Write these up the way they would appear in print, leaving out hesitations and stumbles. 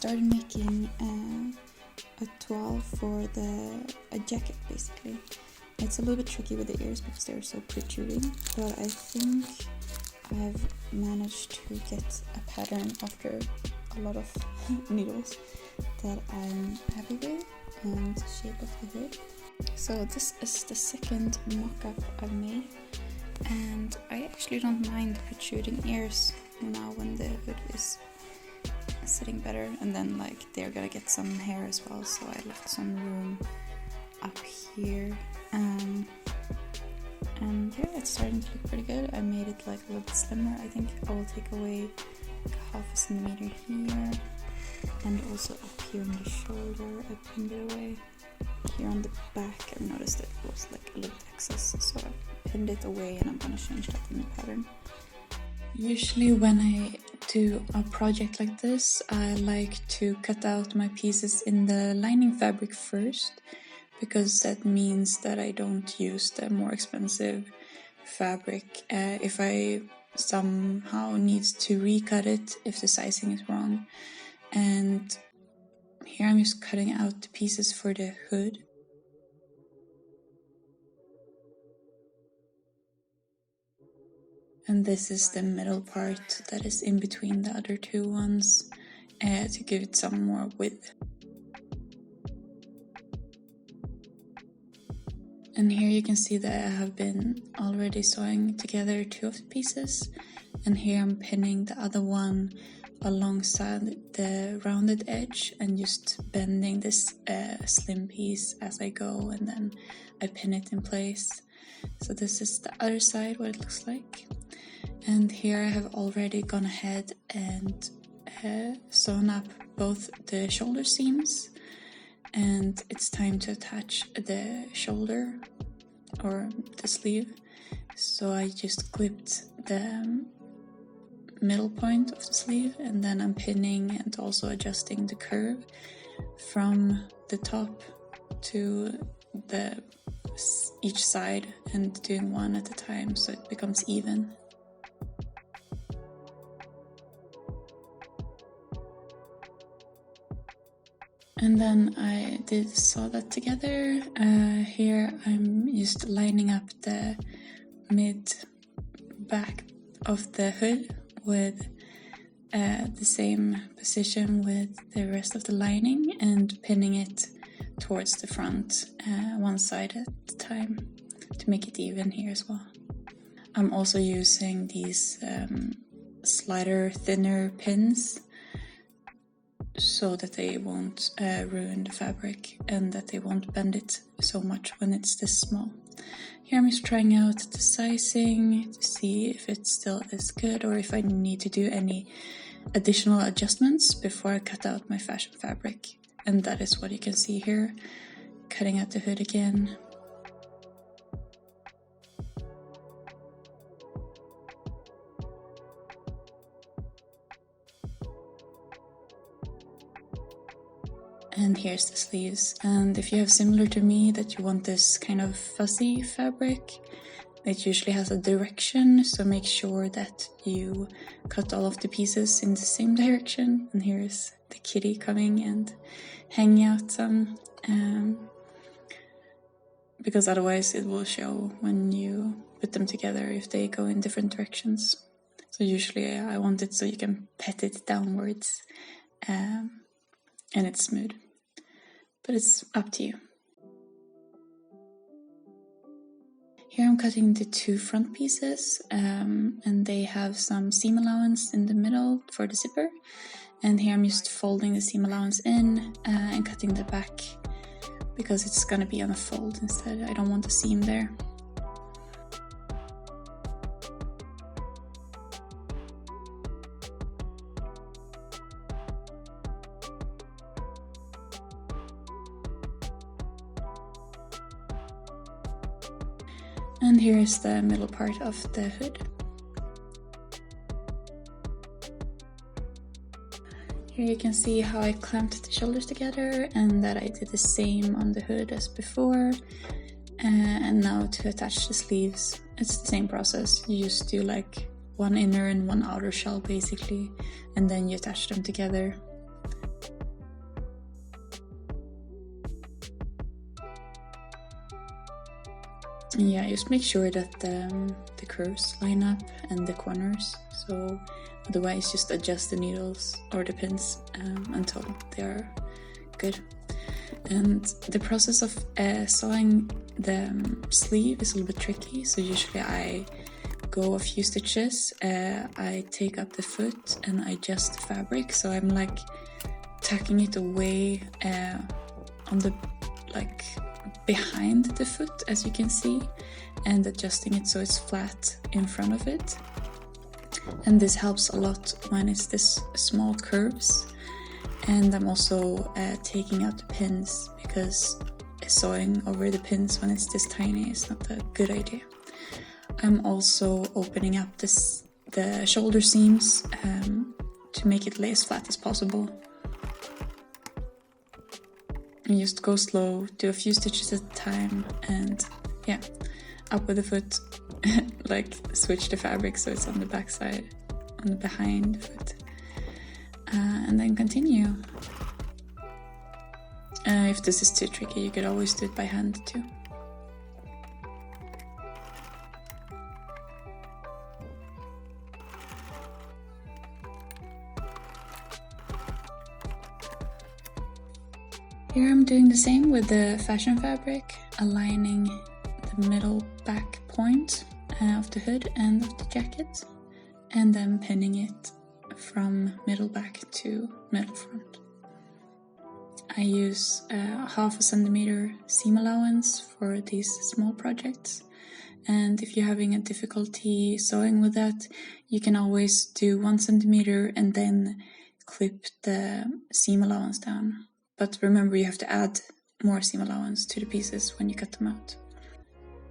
started making a toile for a jacket basically. It's a little bit tricky with the ears because they're so protruding, but I think I've managed to get a pattern after a lot of needles that I'm happy with, and the shape of the hood. So this is the second mock-up I've made, and I actually don't mind protruding ears now when the hood is sitting better, and then like they're gonna get some hair as well, so I left some room up here. And yeah, it's starting to look pretty good. I made it like a little bit slimmer. I think I will take away like 0.5 centimeter here, and also up here on the shoulder I pinned it away. Here on the back I've noticed that it was like a little excess, so I pinned it away, and I'm gonna change that in the pattern. Usually when I do a project like this, I like to cut out my pieces in the lining fabric first, because that means that I don't use the more expensive fabric if I somehow need to recut it if the sizing is wrong. And here I'm just cutting out the pieces for the hood. And this is the middle part that is in between the other two ones to give it some more width. And here you can see that I have been already sewing together two of the pieces, and here I'm pinning the other one alongside the rounded edge and just bending this slim piece as I go, and then I pin it in place. So this is the other side, what it looks like. And here I have already gone ahead and sewn up both the shoulder seams, and it's time to attach the shoulder or the sleeve. So I just clipped the middle point of the sleeve, and then I'm pinning and also adjusting the curve from the top to each side, and doing one at a time so it becomes even. And then I did sew that together. Here I'm just lining up the mid back of the hood with the same position with the rest of the lining, and pinning it towards the front, one side at a time, to make it even here as well. I'm also using these slider thinner pins so that they won't ruin the fabric, and that they won't bend it so much when it's this small. Here I'm just trying out the sizing to see if it still is good, or if I need to do any additional adjustments before I cut out my fashion fabric. And that is what you can see here, cutting out the hood again. And here's the sleeves. And if you have similar to me that you want this kind of fuzzy fabric, it usually has a direction, so make sure that you cut all of the pieces in the same direction. And here's the kitty coming and hanging out some, because otherwise it will show when you put them together if they go in different directions. So usually I want it so you can pet it downwards, and it's smooth. But it's up to you. Here I'm cutting the two front pieces, and they have some seam allowance in the middle for the zipper. And here I'm just folding the seam allowance in and cutting the back, because it's gonna be on a fold instead. I don't want a seam there. And here is the middle part of the hood. Here you can see how I clamped the shoulders together, and that I did the same on the hood as before. And now to attach the sleeves, it's the same process. You just do like one inner and one outer shell basically, and then you attach them together. Yeah, just make sure that the curves line up and the corners. So otherwise, just adjust the needles or the pins until they are good. And the process of sewing the sleeve is a little bit tricky. So usually I go a few stitches, I take up the foot and I adjust the fabric. So I'm like tucking it away on the behind the foot, as you can see, and adjusting it so it's flat in front of it. And this helps a lot when it's this small curves. And I'm also taking out the pins, because sewing over the pins when it's this tiny is not a good idea. I'm also opening up the shoulder seams to make it lay as flat as possible. And just go slow, do a few stitches at a time, and yeah, up with the foot, like switch the fabric so it's on the back side, on the behind the foot, and then continue. If this is too tricky, you could always do it by hand too. Here I'm doing the same with the fashion fabric, aligning the middle back point of the hood and of the jacket, and then pinning it from middle back to middle front. I use 1/2 centimeter seam allowance for these small projects, and if you're having a difficulty sewing with that, you can always do 1 centimeter and then clip the seam allowance down. But remember, you have to add more seam allowance to the pieces when you cut them out.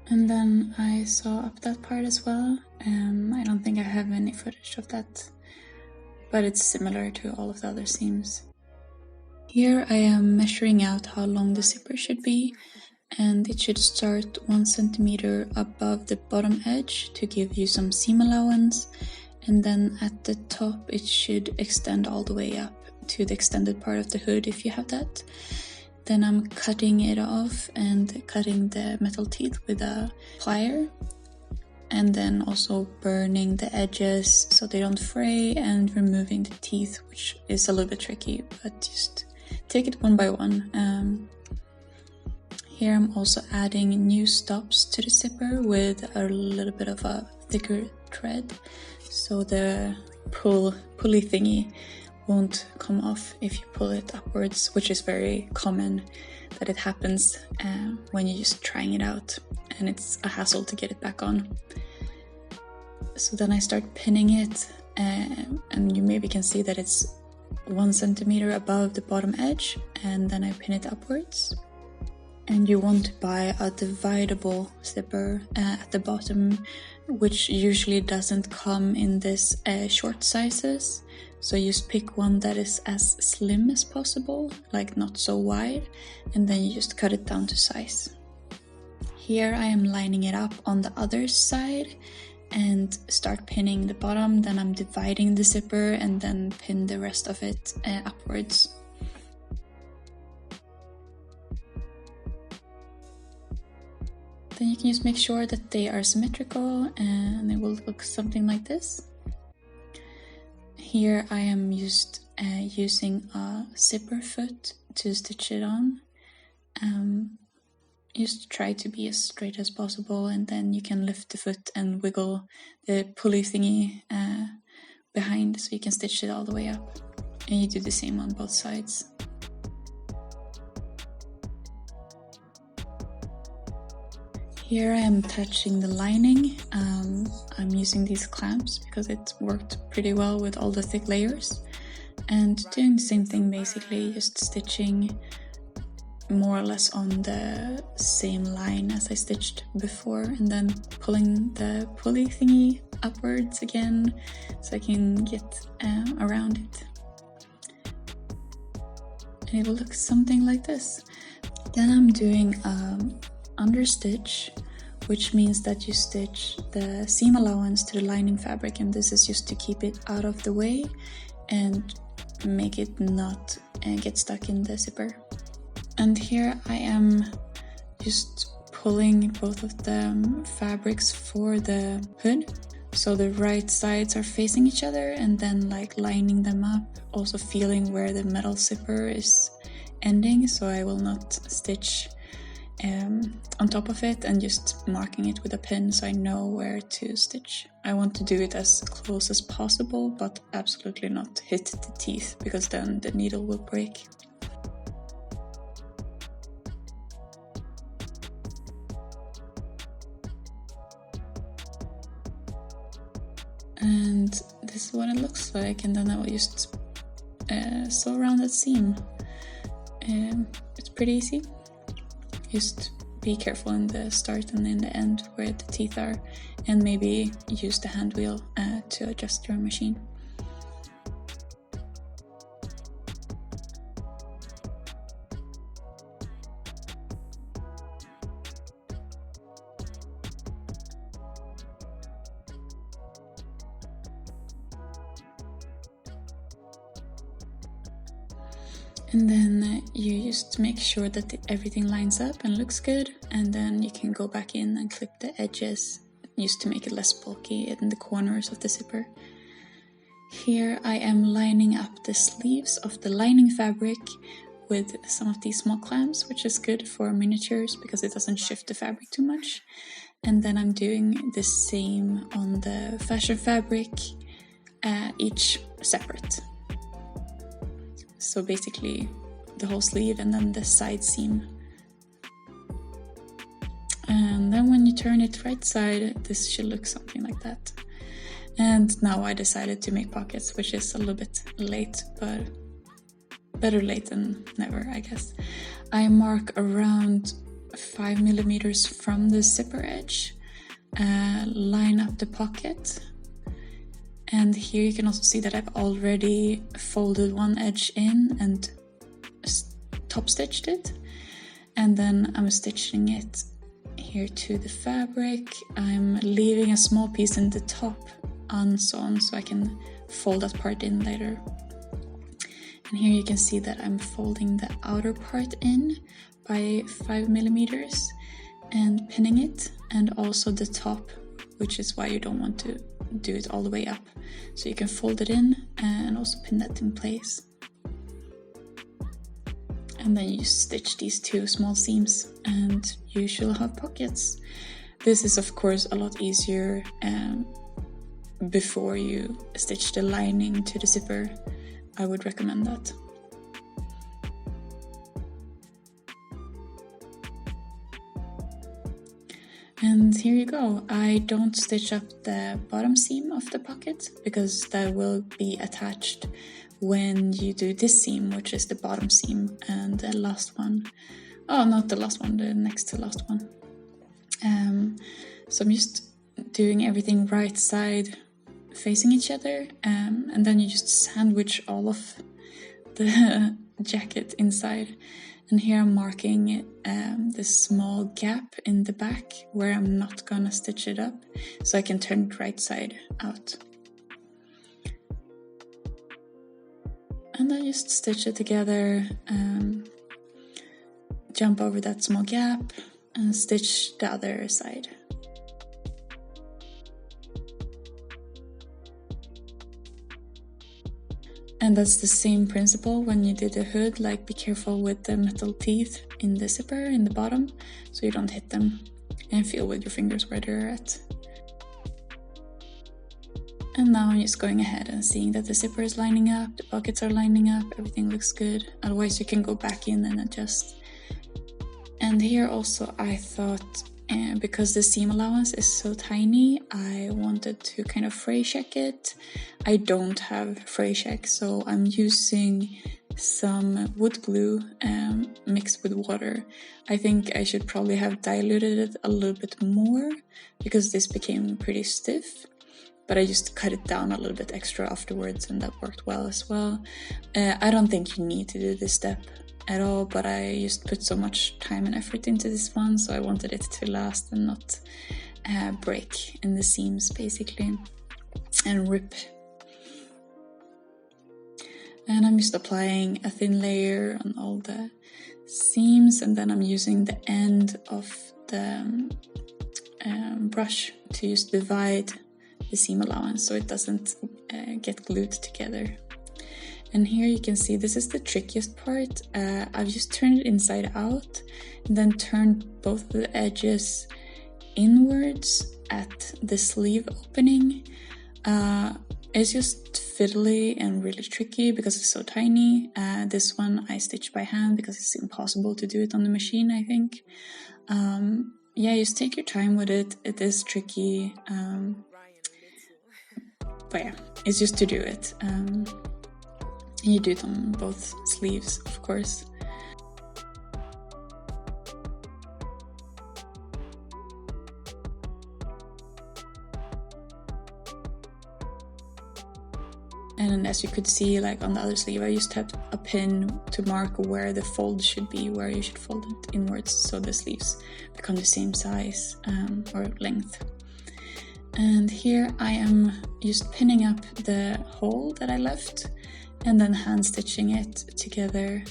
And then I sew up that part as well. I don't think I have any footage of that, but it's similar to all of the other seams. Here I am measuring out how long the zipper should be, and it should start 1 centimeter above the bottom edge to give you some seam allowance, and then at the top it should extend all the way up to the extended part of the hood if you have that. Then I'm cutting it off and cutting the metal teeth with a plier, and then also burning the edges so they don't fray, and removing the teeth, which is a little bit tricky, but just take it one by one. Here I'm also adding new stops to the zipper with a little bit of a thicker thread, so the pulley thingy won't come off if you pull it upwards, which is very common that it happens when you're just trying it out, and it's a hassle to get it back on. So then I start pinning it, and you maybe can see that it's 1 centimeter above the bottom edge, and then I pin it upwards. And you want to buy a dividable zipper at the bottom, which usually doesn't come in this short sizes. So just pick one that is as slim as possible, like not so wide, and then you just cut it down to size. Here I am lining it up on the other side and start pinning the bottom, then I'm dividing the zipper and then pin the rest of it upwards. Then you can just make sure that they are symmetrical, and it will look something like this. Here I am using a zipper foot to stitch it on. Just try to be as straight as possible, and then you can lift the foot and wiggle the pulley thingy behind so you can stitch it all the way up. And you do the same on both sides. Here I am attaching the lining. I'm using these clamps because it worked pretty well with all the thick layers. And doing the same thing basically, just stitching more or less on the same line as I stitched before, and then pulling the pulley thingy upwards again so I can get around it. And it will look something like this. Then I'm doing understitch, which means that you stitch the seam allowance to the lining fabric, and this is just to keep it out of the way and make it not get stuck in the zipper. And here I am just pulling both of the fabrics for the hood, so the right sides are facing each other, and then like lining them up, also feeling where the metal zipper is ending, so I will not stitch on top of it, and just marking it with a pin so I know where to stitch. I want to do it as close as possible, but absolutely not hit the teeth, because then the needle will break. And this is what it looks like, and then I will just sew around that seam. It's pretty easy. Just be careful in the start and in the end where the teeth are, and maybe use the hand wheel to adjust your machine. And then you just make sure that everything lines up and looks good, and then you can go back in and clip the edges just to make it less bulky in the corners of the zipper. Here I am lining up the sleeves of the lining fabric with some of these small clamps, which is good for miniatures because it doesn't shift the fabric too much. And then I'm doing the same on the fashion fabric, each separate. So basically the whole sleeve and then the side seam. And then when you turn it right side, this should look something like that. And now I decided to make pockets, which is a little bit late, but better late than never, I guess. I mark around 5 millimeters from the zipper edge, line up the pocket. And here you can also see that I've already folded one edge in and top stitched it. And then I'm stitching it here to the fabric. I'm leaving a small piece in the top unsewn so I can fold that part in later. And here you can see that I'm folding the outer part in by 5 millimeters and pinning it, and also the top, which is why you don't want to do it all the way up. So you can fold it in and also pin that in place. And then you stitch these two small seams and you should have pockets. This is of course a lot easier before you stitch the lining to the zipper. I would recommend that. And here you go. I don't stitch up the bottom seam of the pocket because that will be attached when you do this seam, which is the bottom seam, and the last one. Oh, not the last one, the next to last one. So I'm just doing everything right side facing each other, and then you just sandwich all of the jacket inside. And here I'm marking this small gap in the back where I'm not gonna stitch it up, so I can turn it right side out. And then just stitch it together, jump over that small gap and stitch the other side. And that's the same principle when you did the hood, like be careful with the metal teeth in the zipper in the bottom so you don't hit them, and feel with your fingers where they're at. And now I'm just going ahead and seeing that the zipper is lining up, the pockets are lining up, everything looks good. Otherwise you can go back in and adjust. And here also I thought, because the seam allowance is so tiny, I wanted to kind of fray check it. I don't have fray check, so I'm using some wood glue mixed with water. I think I should probably have diluted it a little bit more because this became pretty stiff, but I just cut it down a little bit extra afterwards and that worked well as well. I don't think you need to do this step at all, but I just put so much time and effort into this one, so I wanted it to last and not break in the seams basically and rip. And I'm just applying a thin layer on all the seams, and then I'm using the end of the brush to just divide the seam allowance so it doesn't get glued together. And here you can see this is the trickiest part. I've just turned it inside out and then turned both of the edges inwards at the sleeve opening. It's just fiddly and really tricky because it's so tiny. This one I stitched by hand because it's impossible to do it on the machine, I think. Yeah, just take your time with it. It is tricky. But yeah, it's just to do it. And you do it on both sleeves, of course. And as you could see, like on the other sleeve, I just had a pin to mark where the fold should be, where you should fold it inwards, so the sleeves become the same size or length. And here I am just pinning up the hole that I left and then hand stitching it together.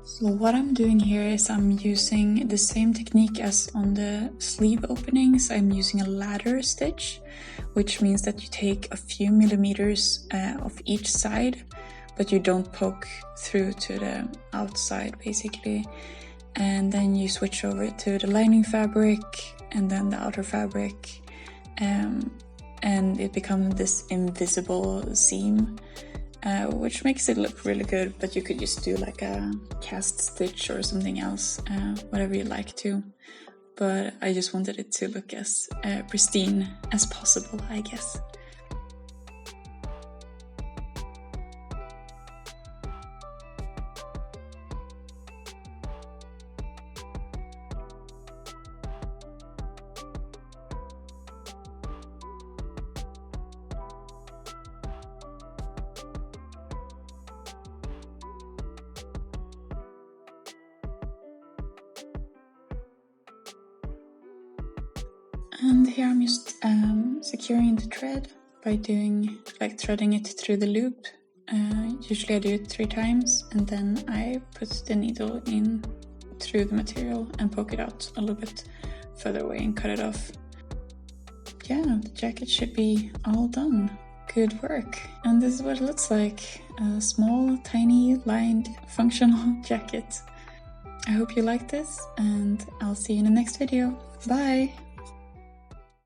So what I'm doing here is I'm using the same technique as on the sleeve openings. I'm using a ladder stitch, which means that you take a few millimeters of each side, but you don't poke through to the outside basically. And then you switch over to the lining fabric and then the outer fabric, and it becomes this invisible seam. Which makes it look really good, but you could just do like a cast stitch or something else, whatever you like to. But I just wanted it to look as pristine as possible, I guess. And here I'm just securing the thread by doing like threading it through the loop. Usually I do it 3 times, and then I put the needle in through the material and poke it out a little bit further away and cut it off. Yeah, the jacket should be all done. Good work. And this is what it looks like. A small, tiny, lined, functional jacket. I hope you liked this, and I'll see you in the next video. Bye!